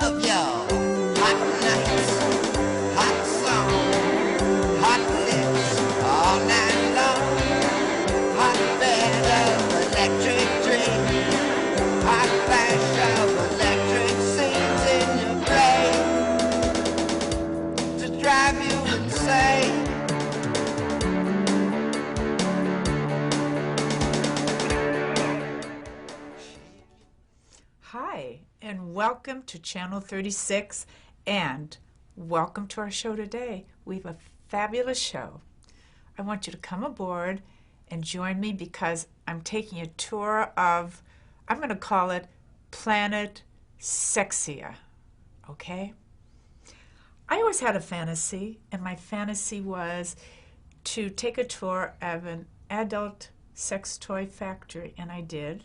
of your hot nights, hot song, hot lips all night long, hot bed of electric dreams, hot flash of electric scenes in your brain to drive you insane. Hi, and welcome to Channel 36, and welcome to our show today. We have a fabulous show. I want you to come aboard and join me because I'm taking a tour of, I'm going to call it Planet Sexia, okay? I always had a fantasy, and my fantasy was to take a tour of an adult sex toy factory, and I did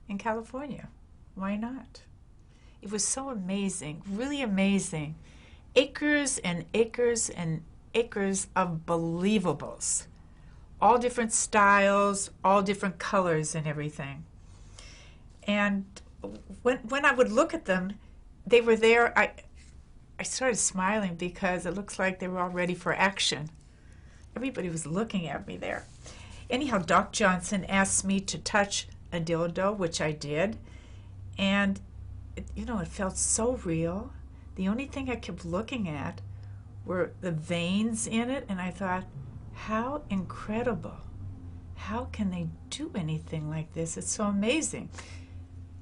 in California. Why not? It was so amazing, really amazing. Acres and acres and acres of believables. All different styles, all different colors and everything. And when I would look at them, they were there. I started smiling because it looks like they were all ready for action. Everybody was looking at me there. Anyhow, Doc Johnson asked me to touch a dildo, which I did. And, it felt so real. The only thing I kept looking at were the veins in it, and I thought, how incredible. How can they do anything like this? It's so amazing.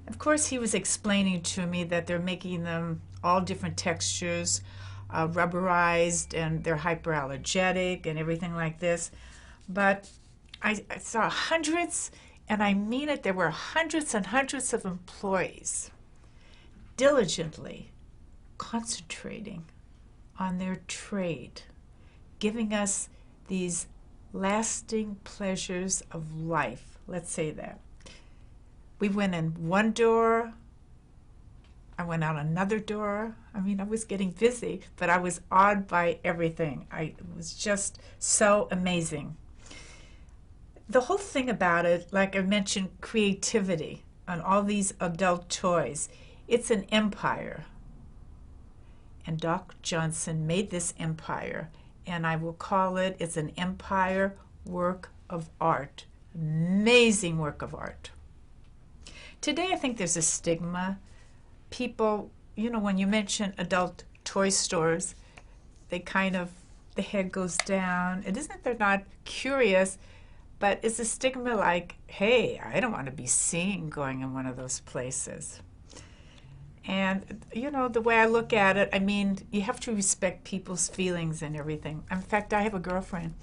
Of course, he was explaining to me that they're making them all different textures, rubberized, and they're hyperallergenic and everything like this. But I saw hundreds, and I mean it, there were hundreds and hundreds of employees diligently concentrating on their trade, giving us these lasting pleasures of life. Let's say that. We went in one door, I went out another door. I mean, I was getting busy, but I was awed by everything. It was just so amazing. The whole thing about it, like I mentioned, creativity on all these adult toys, it's an empire. And Doc Johnson made this empire, and I will call it, it's an empire work of art. Amazing work of art. Today, I think there's a stigma. People, when you mention adult toy stores, they the head goes down. It isn't they're not curious, but it's a stigma like, hey, I don't want to be seen going in one of those places. And, the way I look at it, I mean, you have to respect people's feelings and everything. In fact, I have a girlfriend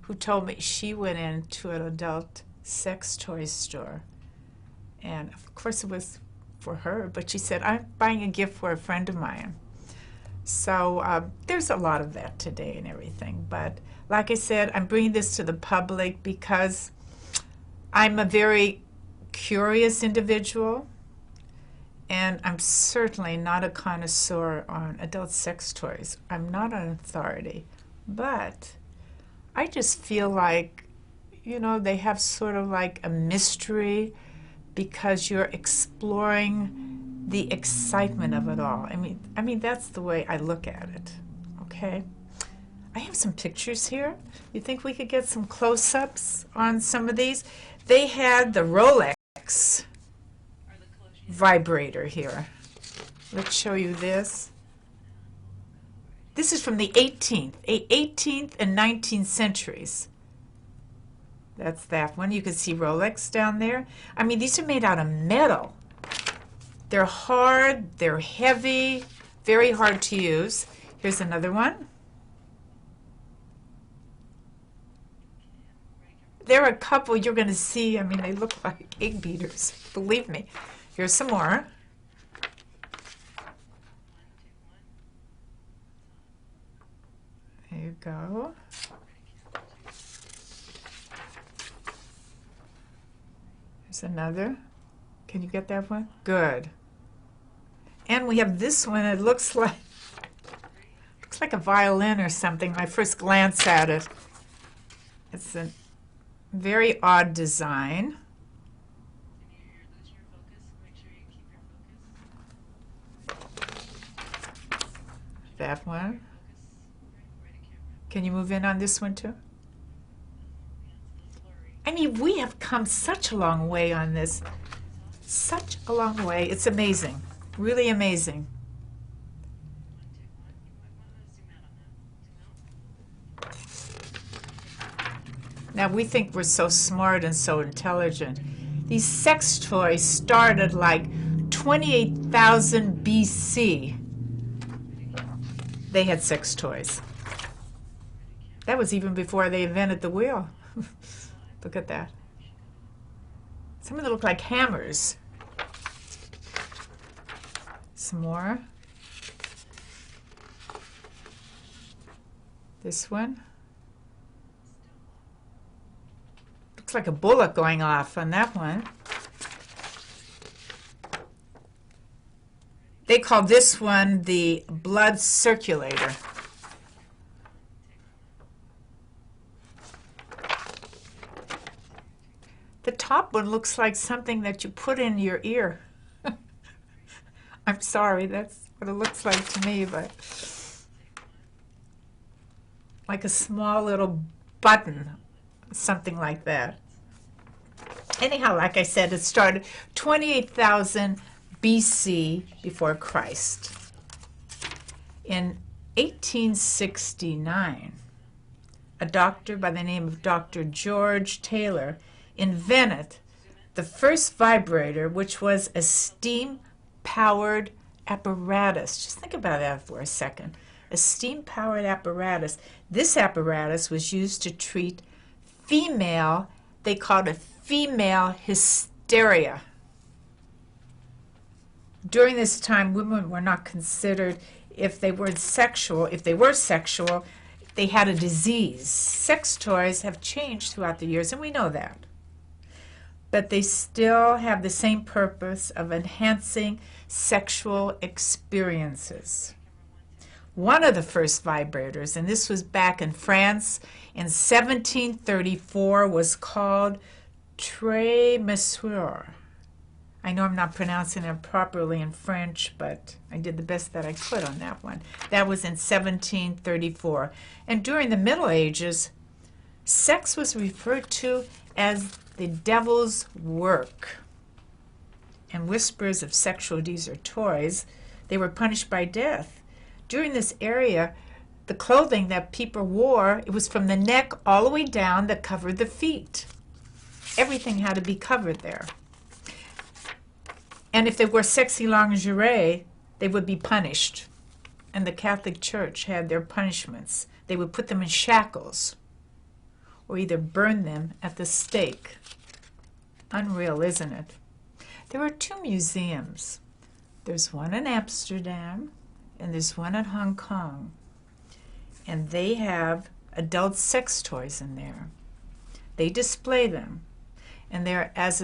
who told me she went into an adult sex toy store. And, of course, it was for her, but she said, I'm buying a gift for a friend of mine. So there's a lot of that today and everything. But like I said, I'm bringing this to the public because I'm a very curious individual, and I'm certainly not a connoisseur on adult sex toys. I'm not an authority. But I just feel like, they have sort of like a mystery because you're exploring the excitement of it all. I mean that's the way I look at it. Okay, I have some pictures here. You think we could get some close-ups on some of these? They had the Rolex vibrator here. Let's show you this. This is from the 18th and 19th centuries. That's that one. You can see Rolex down there. I mean, these are made out of metal. They're hard, they're heavy, very hard to use. Here's another one. There are a couple you're going to see. I mean, they look like egg beaters, believe me. Here's some more. There you go. There's another. Can you get that one? Good. And we have this one. It looks like a violin or something. My first glance at it. It's a very odd design. that one. Can you move in on this one too? I mean, we have come such a long way on this. Such a long way. It's amazing. Really amazing. Now, we think we're so smart and so intelligent. These sex toys started like 28,000 BC. They had sex toys. That was even before they invented the wheel. Look at that. Some of them look like hammers. Some more. This one. Looks like a bullet going off on that one. They call this one the blood circulator. The top one looks like something that you put in your ear. I'm sorry, that's what it looks like to me, but like a small little button, something like that. Anyhow, like I said, it started 28,000 BC before Christ. In 1869, a doctor by the name of Dr. George Taylor invented the first vibrator, which was a steam-powered apparatus. Just think about that for a second. A steam-powered apparatus. This apparatus was used to treat female, they called it female hysteria. During this time, women were not considered, if they were sexual, they had a disease. Sex toys have changed throughout the years, and we know that. But they still have the same purpose of enhancing sexual experiences. One of the first vibrators, and this was back in France in 1734, was called Trémessure. I know I'm not pronouncing it properly in French, but I did the best that I could on that one. That was in 1734. And during the Middle Ages, sex was referred to as the devil's work. And whispers of sexual deeds or toys, they were punished by death. During this era, the clothing that people wore, it was from the neck all the way down that covered the feet. Everything had to be covered there. And if they wore sexy lingerie, they would be punished. And the Catholic Church had their punishments. They would put them in shackles or either burn them at the stake. Unreal, isn't it? There are two museums. There's one in Amsterdam and there's one in Hong Kong. And they have adult sex toys in there. They display them. And they're as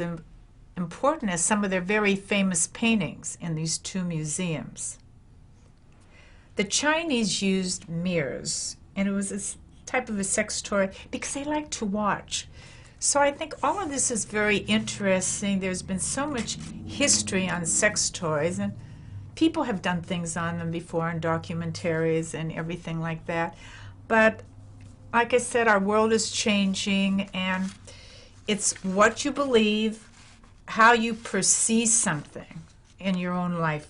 important as some of their very famous paintings in these two museums. The Chinese used mirrors, and it was a type of a sex toy because they like to watch. So I think all of this is very interesting. There's been so much history on sex toys, and people have done things on them before in documentaries and everything like that. But like I said, our world is changing, and it's what you believe, how you perceive something in your own life.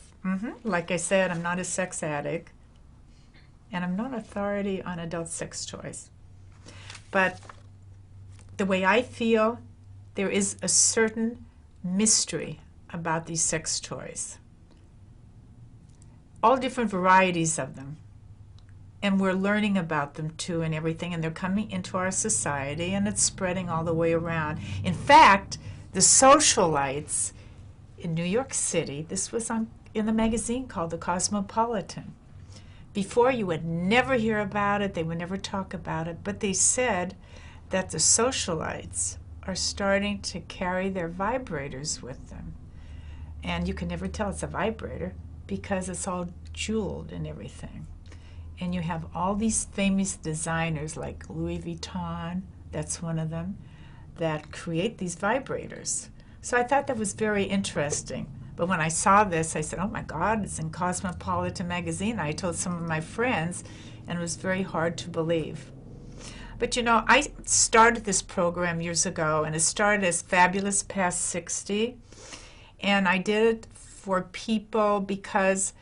Like I said, I'm not a sex addict, and I'm not authority on adult sex toys. But the way I feel, there is a certain mystery about these sex toys. All different varieties of them. And we're learning about them too and everything, and they're coming into our society, and it's spreading all the way around. In fact, the socialites in New York City, this was in the magazine called The Cosmopolitan. Before, you would never hear about it, they would never talk about it, but they said that the socialites are starting to carry their vibrators with them. And you can never tell it's a vibrator because it's all jeweled and everything. And you have all these famous designers like Louis Vuitton, that's one of them, that create these vibrators. So I thought that was very interesting. But when I saw this, I said, oh my God, it's in Cosmopolitan magazine. I told some of my friends, and it was very hard to believe. But you know, I started this program years ago, and it started as Fabulous Past 60. And I did it for people because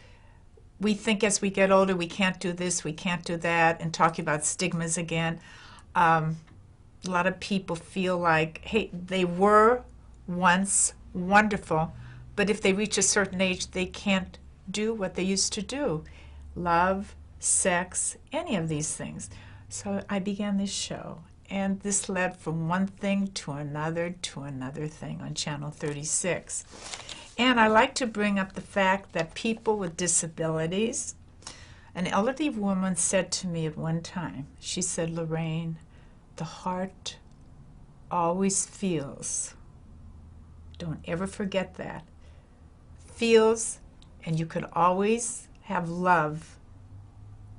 we think as we get older, we can't do this, we can't do that, and talking about stigmas again. A lot of people feel like, hey, they were once wonderful, but if they reach a certain age, they can't do what they used to do. Love, sex, any of these things. So I began this show, and this led from one thing to another thing on Channel 36. And I like to bring up the fact that people with disabilities, an elderly woman said to me at one time, she said, Laraine, the heart always feels. Don't ever forget that. Feels, and you could always have love.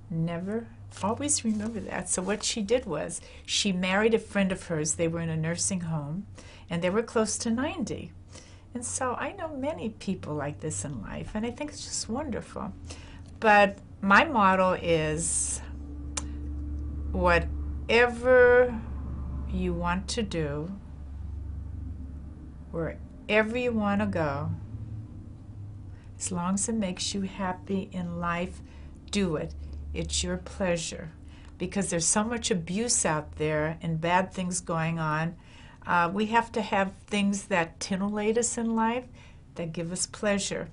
Never, always remember that. So what she did was, she married a friend of hers. They were in a nursing home, and they were close to 90. And so I know many people like this in life, and I think it's just wonderful. But my motto is, whatever you want to do, wherever you want to go, as long as it makes you happy in life, do it. It's your pleasure. Because there's so much abuse out there and bad things going on. We have to have things that titillate us in life, that give us pleasure.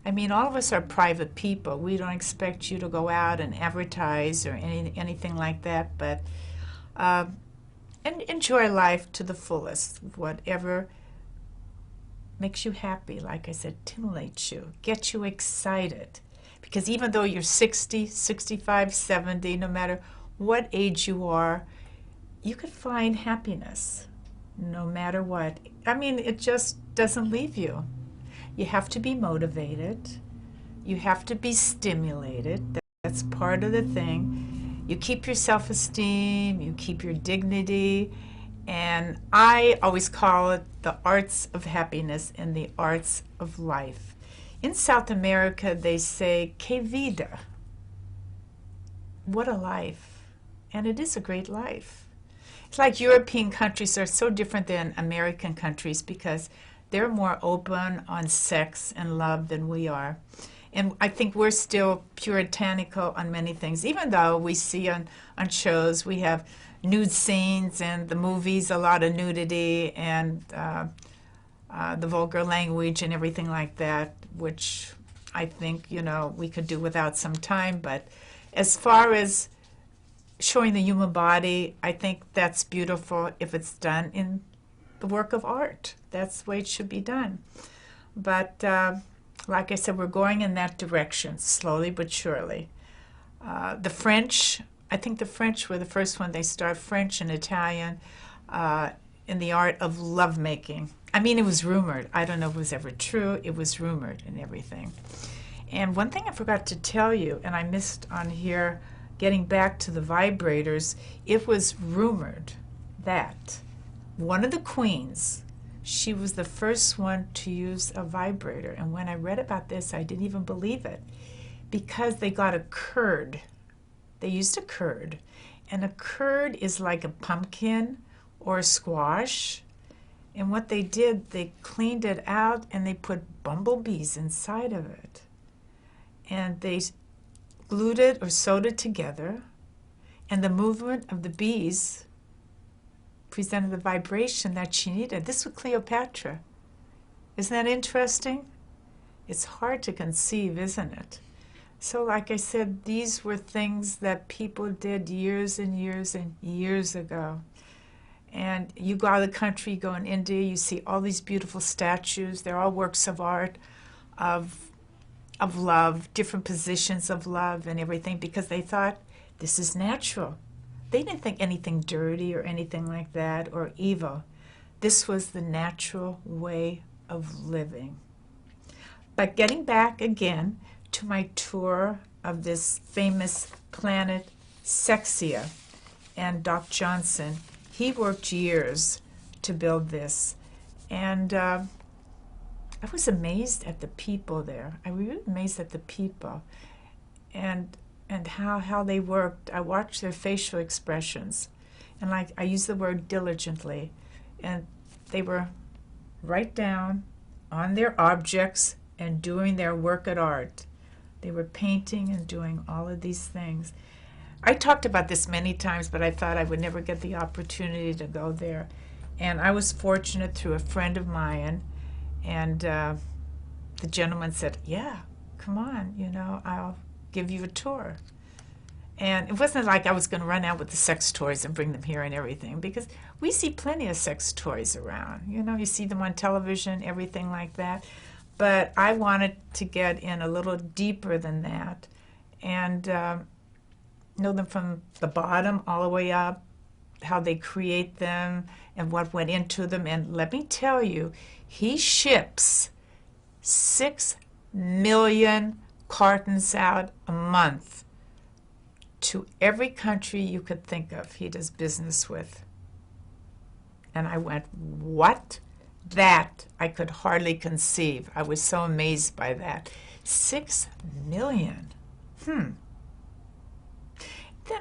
I mean, all of us are private people. We don't expect you to go out and advertise or anything like that, but and enjoy life to the fullest. Whatever makes you happy, like I said, titillates you, gets you excited. Because even though you're 60, 65, 70, no matter what age you are, you could find happiness no matter what. I mean, it just doesn't leave you. You have to be motivated. You have to be stimulated. That's part of the thing. You keep your self-esteem, you keep your dignity, and I always call it the arts of happiness and the arts of life. In South America, they say, que vida. What a life. And it is a great life. It's like European countries are so different than American countries because they're more open on sex and love than we are. And I think we're still puritanical on many things, even though we see on shows, we have nude scenes and the movies, a lot of nudity and the vulgar language and everything like that, which I think, you know, we could do without some time. But as far as showing the human body, I think that's beautiful if it's done in the work of art. That's the way it should be done. But like I said, we're going in that direction, slowly but surely. The French, I think the French were the first one. They start French and Italian in the art of lovemaking. I mean, it was rumored. I don't know if it was ever true. It was rumored and everything. And one thing I forgot to tell you, and I missed on here, getting back to the vibrators, it was rumored that one of the queens, she was the first one to use a vibrator. And when I read about this, I didn't even believe it, because they got a curd. They used a curd. And a curd is like a pumpkin or a squash. And what they did, they cleaned it out and they put bumblebees inside of it. And they glued it or sewed it together. And the movement of the bees presented the vibration that she needed. This was Cleopatra. Isn't that interesting? It's hard to conceive, isn't it? So like I said, these were things that people did years and years and years ago. And you go out of the country, you go in India, you see all these beautiful statues. They're all works of art, of love, different positions of love and everything, because they thought this is natural. They didn't think anything dirty or anything like that or evil. This was the natural way of living. But getting back again to my tour of this famous planet, Sexia, and Doc Johnson, he worked years to build this. And I was amazed at the people there. I was really amazed at the people and how they worked. I watched their facial expressions, and like I use the word diligently, and they were right down on their objects and doing their work at art. They were painting and doing all of these things. I talked about this many times, but I thought I would never get the opportunity to go there. And I was fortunate through a friend of mine, and the gentleman said, yeah, come on, I'll give you a tour. And it wasn't like I was going to run out with the sex toys and bring them here and everything, because we see plenty of sex toys around. You see them on television, everything like that. But I wanted to get in a little deeper than that and know them from the bottom all the way up, how they create them and what went into them. And let me tell you, he ships 6 million cartons out a month to every country you could think of he does business with. And I went, what? That I could hardly conceive. I was so amazed by that. 6 million. Then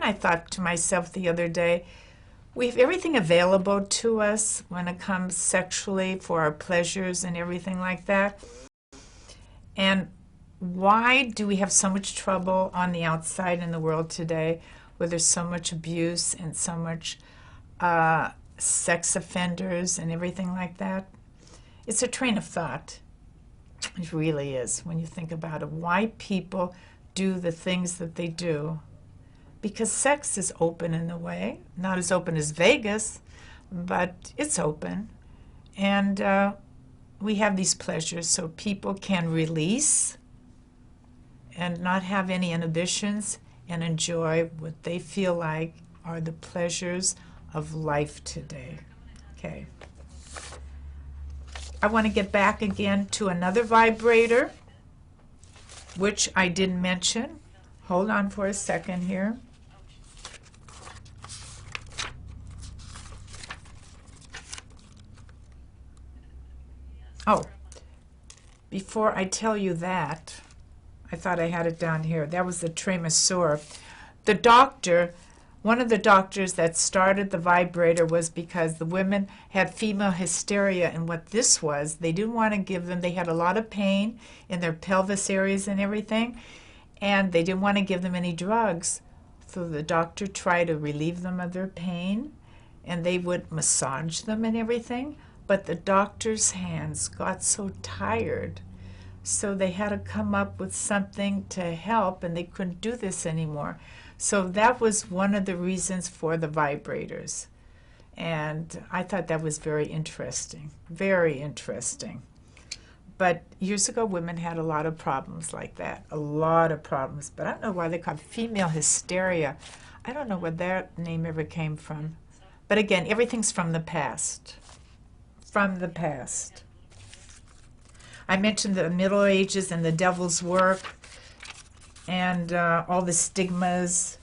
I thought to myself the other day, we have everything available to us when it comes sexually for our pleasures and everything like that. And why do we have so much trouble on the outside in the world today, where there's so much abuse and so much sex offenders and everything like that? It's a train of thought. It really is, when you think about it. Why people do the things that they do. Because sex is open in a way. Not as open as Vegas, but it's open. And we have these pleasures so people can release and not have any inhibitions and enjoy what they feel like are the pleasures of life today. Okay. I want to get back again to another vibrator, which I didn't mention. Hold on for a second here. Oh, before I tell you that, I thought I had it down here. That was the Tremesor. The doctor, one of the doctors that started the vibrator was because the women had female hysteria, and what this was, they didn't want to give them, they had a lot of pain in their pelvis areas and everything, and they didn't want to give them any drugs. So the doctor tried to relieve them of their pain, and they would massage them and everything, but the doctor's hands got so tired, so they had to come up with something to help, and they couldn't do this anymore. So that was one of the reasons for the vibrators. And I thought that was very interesting, very interesting. But years ago, women had a lot of problems like that, a lot of problems. But I don't know why they called female hysteria. I don't know where that name ever came from. But again, everything's from the past, from the past. I mentioned the Middle Ages and the devil's work and all the stigmas.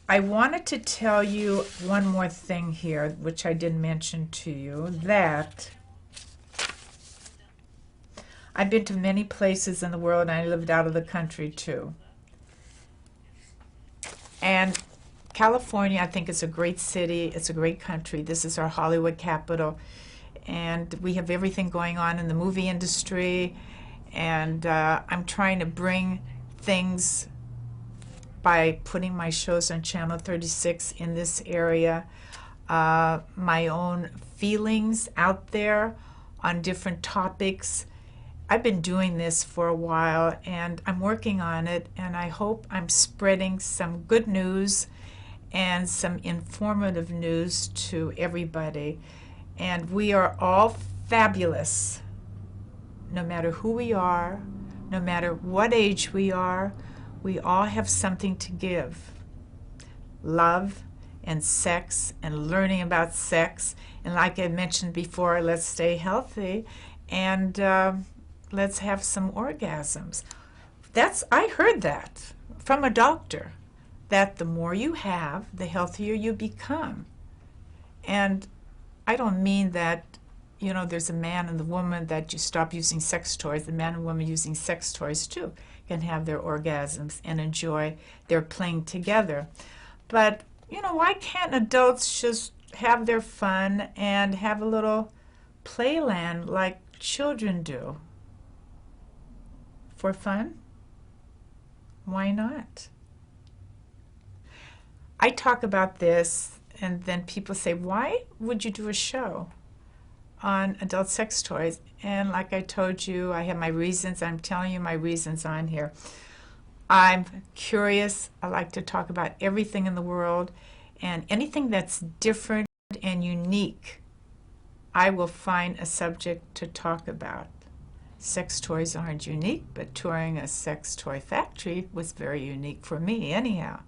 I wanted to tell you one more thing here, which I didn't mention to you, that I've been to many places in the world, and I lived out of the country too. And California, I think, is a great city. It's a great country. This is our Hollywood capital. And we have everything going on in the movie industry. And I'm trying to bring things by putting my shows on Channel 36 in this area, my own feelings out there on different topics. I've been doing this for a while, and I'm working on it, and I hope I'm spreading some good news and some informative news to everybody. And we are all fabulous, no matter who we are, no matter what age we are. We all have something to give. Love and sex and learning about sex. And like I mentioned before, let's stay healthy and let's have some orgasms. I heard that from a doctor, that the more you have, the healthier you become. And I don't mean that you know, there's a man and the woman that you stop using sex toys. The man and woman using sex toys too can have their orgasms and enjoy their playing together. But, you know, why can't adults just have their fun and have a little playland like children do? For fun? Why not? I talk about this, and then people say, why would you do a show on adult sex toys? And like I told you, I have my reasons. I'm telling you my reasons on here. I'm curious. I like to talk about everything in the world, and anything that's different and unique, I will find a subject to talk about. Sex toys aren't unique, but touring a sex toy factory was very unique for me anyhow.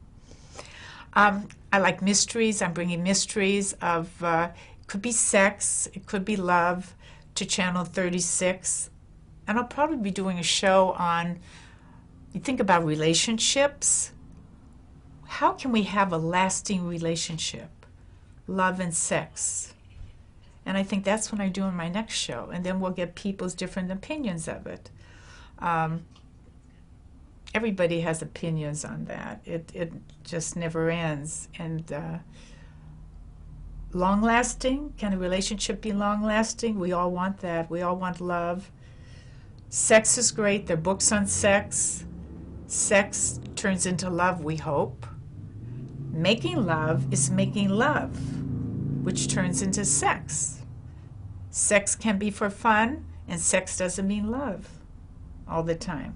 I like mysteries. I'm bringing mysteries of, it could be sex, it could be love, to Channel 36. And I'll probably be doing a show on, you think about relationships. How can we have a lasting relationship? Love and sex. And I think that's what I do in my next show. And then we'll get people's different opinions of it. Everybody has opinions on that. It just never ends. And long-lasting, can a relationship be long-lasting? We all want that. We all want love. Sex is great. There are books on sex. Sex turns into love, we hope. Making love is making love, which turns into sex. Sex can be for fun, and sex doesn't mean love all the time.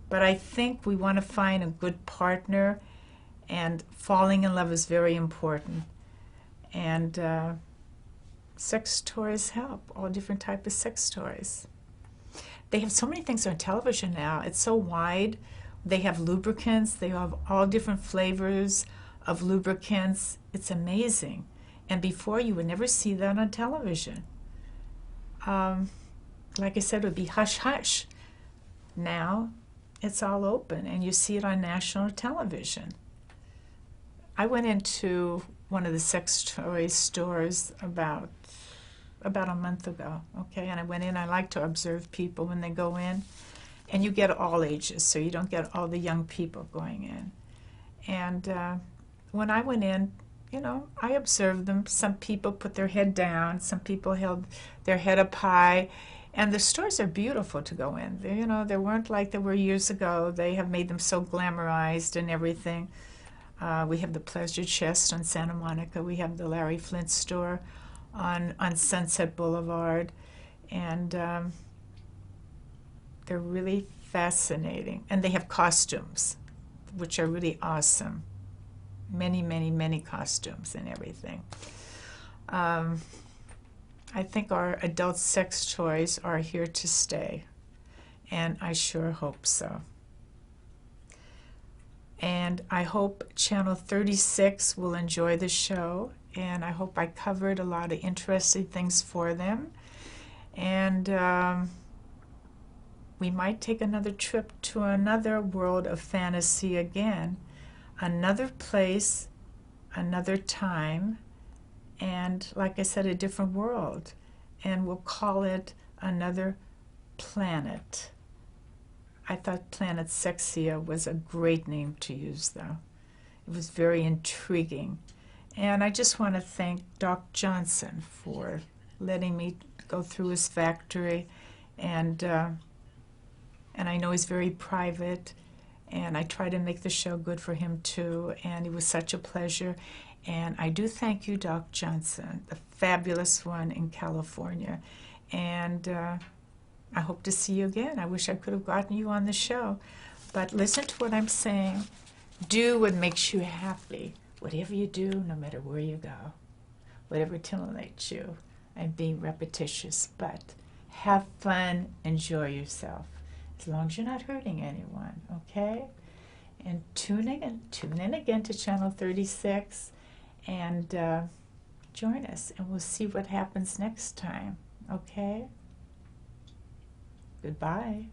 But I think we want to find a good partner, and falling in love is very important. And sex toys help, all different types of sex toys. They have so many things on television now. It's so wide. They have lubricants. They have all different flavors of lubricants. It's amazing. And before, you would never see that on television. Like I said, it would be hush-hush. Now, it's all open, and you see it on national television. I went into one of the sex toy stores about a month ago, okay? And I went in. I like to observe people when they go in. And you get all ages, so you don't get all the young people going in. And when I went in, you know, I observed them. Some people put their head down. Some people held their head up high. And the stores are beautiful to go in. They, you know, they weren't like they were years ago. They have made them so glamorized and everything. We have the Pleasure Chest on Santa Monica. We have the Larry Flint store on Sunset Boulevard. And they're really fascinating. And they have costumes, which are really awesome. Many, many, many costumes and everything. I think our adult sex toys are here to stay, and I sure hope so. And I hope Channel 36 will enjoy the show, and I hope I covered a lot of interesting things for them. And we might take another trip to another world of fantasy again, another place, another time, and like I said, a different world. And we'll call it another planet. I thought Planet Sexia was a great name to use, though. It was very intriguing. And I just want to thank Doc Johnson for letting me go through his factory. And I know he's very private, and I try to make the show good for him too, and it was such a pleasure. And I do thank you, Doc Johnson, the fabulous one in California. And I hope to see you again. I wish I could have gotten you on the show. But listen to what I'm saying. Do what makes you happy. Whatever you do, no matter where you go. Whatever stimulates you. I'm being repetitious, but have fun, enjoy yourself. As long as you're not hurting anyone, okay? And tune in again to Channel 36 and join us, and we'll see what happens next time, okay? Goodbye.